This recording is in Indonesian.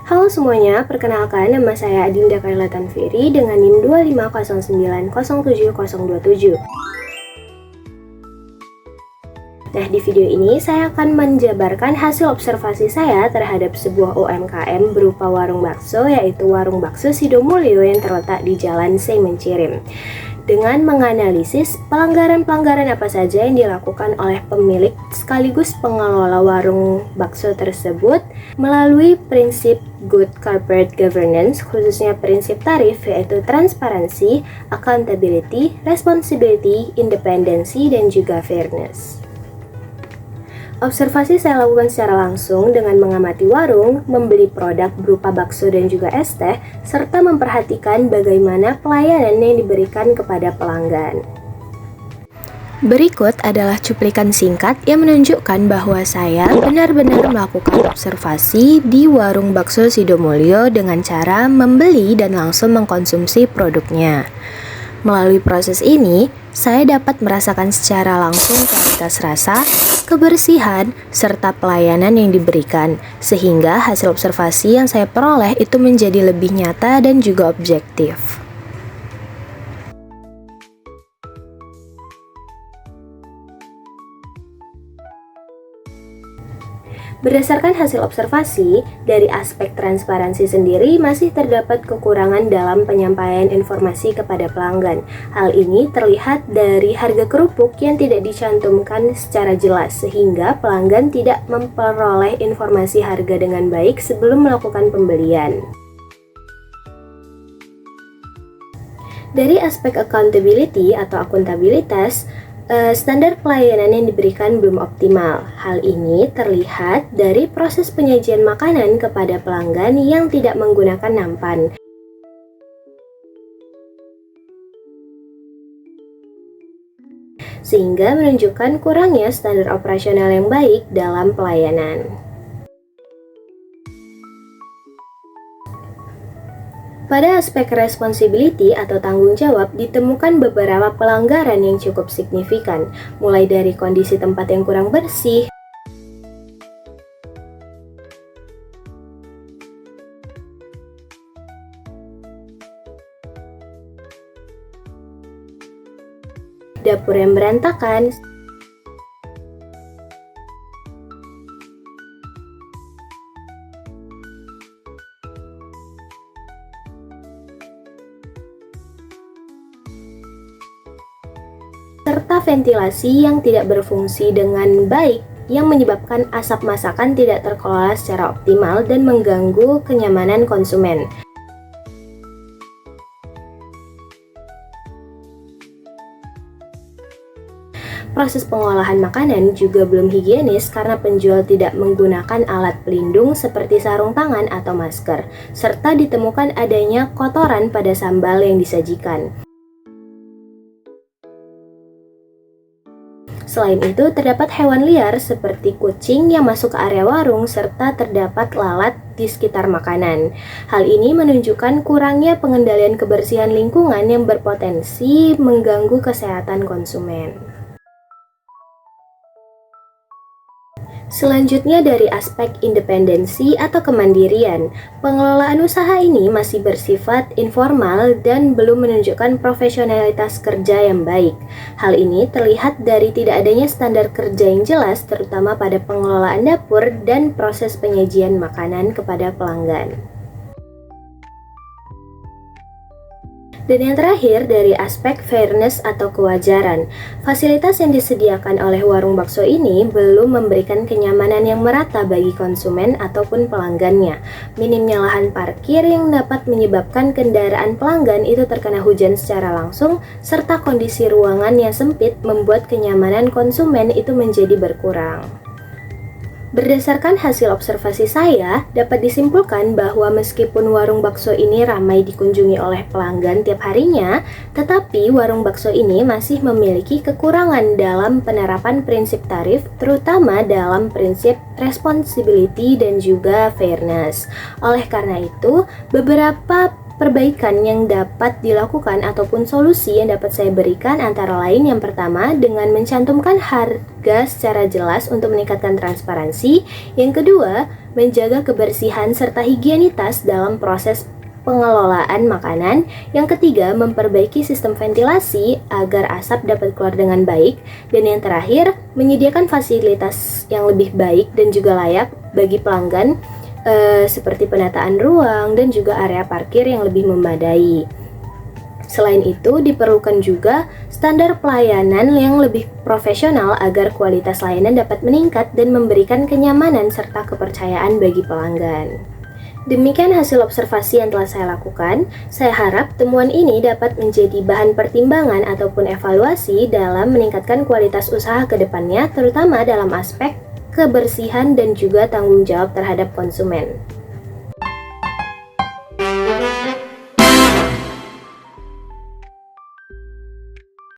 Halo semuanya, perkenalkan nama saya Adinda Kayla Tanfiri dengan NIM 250907027. Nah, di video ini saya akan menjabarkan hasil observasi saya terhadap sebuah UMKM berupa warung bakso, yaitu Warung Bakso Sidomulyo yang terletak di Jalan Semencirim. Dengan menganalisis pelanggaran-pelanggaran apa saja yang dilakukan oleh pemilik sekaligus pengelola warung bakso tersebut melalui prinsip Good Corporate Governance, khususnya prinsip tarif yaitu transparansi, accountability, responsibility, independensi, dan juga fairness. Observasi saya lakukan secara langsung dengan mengamati warung, membeli produk berupa bakso dan juga es teh, serta memperhatikan bagaimana pelayanan yang diberikan kepada pelanggan. Berikut adalah cuplikan singkat yang menunjukkan bahwa saya benar-benar melakukan observasi di Warung Bakso Sidomulyo dengan cara membeli dan langsung mengkonsumsi produknya. Melalui proses ini, saya dapat merasakan secara langsung kualitas rasa, kebersihan, serta pelayanan yang diberikan, sehingga hasil observasi yang saya peroleh itu menjadi lebih nyata dan juga objektif. Berdasarkan hasil observasi, dari aspek transparansi sendiri masih terdapat kekurangan dalam penyampaian informasi kepada pelanggan. Hal ini terlihat dari harga kerupuk yang tidak dicantumkan secara jelas, sehingga pelanggan tidak memperoleh informasi harga dengan baik sebelum melakukan pembelian. Dari aspek accountability atau akuntabilitas, standar pelayanan yang diberikan belum optimal. Hal ini terlihat dari proses penyajian makanan kepada pelanggan yang tidak menggunakan nampan, sehingga menunjukkan kurangnya standar operasional yang baik dalam pelayanan. Pada aspek responsibility atau tanggung jawab, ditemukan beberapa pelanggaran yang cukup signifikan, mulai dari kondisi tempat yang kurang bersih, dapur yang berantakan, serta ventilasi yang tidak berfungsi dengan baik yang menyebabkan asap masakan tidak terkelola secara optimal dan mengganggu kenyamanan konsumen. Proses pengolahan makanan juga belum higienis karena penjual tidak menggunakan alat pelindung seperti sarung tangan atau masker, serta ditemukan adanya kotoran pada sambal yang disajikan. Selain itu, terdapat hewan liar seperti kucing yang masuk ke area warung serta terdapat lalat di sekitar makanan. Hal ini menunjukkan kurangnya pengendalian kebersihan lingkungan yang berpotensi mengganggu kesehatan konsumen. Selanjutnya dari aspek independensi atau kemandirian, pengelolaan usaha ini masih bersifat informal dan belum menunjukkan profesionalitas kerja yang baik. Hal ini terlihat dari tidak adanya standar kerja yang jelas, terutama pada pengelolaan dapur dan proses penyajian makanan kepada pelanggan. Dan yang terakhir dari aspek fairness atau kewajaran, fasilitas yang disediakan oleh warung bakso ini belum memberikan kenyamanan yang merata bagi konsumen ataupun pelanggannya. Minimnya lahan parkir yang dapat menyebabkan kendaraan pelanggan itu terkena hujan secara langsung, serta kondisi ruangan yang sempit membuat kenyamanan konsumen itu menjadi berkurang. Berdasarkan hasil observasi saya, dapat disimpulkan bahwa meskipun warung bakso ini ramai dikunjungi oleh pelanggan tiap harinya, tetapi warung bakso ini masih memiliki kekurangan dalam penerapan prinsip tarif, terutama dalam prinsip responsibility dan juga fairness. Oleh karena itu, beberapa Perbaikan yang dapat dilakukan ataupun solusi yang dapat saya berikan antara lain yang pertama dengan mencantumkan harga secara jelas untuk meningkatkan transparansi. Yang kedua, menjaga kebersihan serta higienitas dalam proses pengelolaan makanan. Yang ketiga, memperbaiki sistem ventilasi agar asap dapat keluar dengan baik. Dan yang terakhir, menyediakan fasilitas yang lebih baik dan juga layak bagi pelanggan seperti penataan ruang dan juga area parkir yang lebih memadai. Selain itu, diperlukan juga standar pelayanan yang lebih profesional agar kualitas layanan dapat meningkat dan memberikan kenyamanan serta kepercayaan bagi pelanggan. Demikian hasil observasi yang telah saya lakukan. Saya harap temuan ini dapat menjadi bahan pertimbangan ataupun evaluasi dalam meningkatkan kualitas usaha ke depannya, terutama dalam aspek kebersihan dan juga tanggung jawab terhadap konsumen.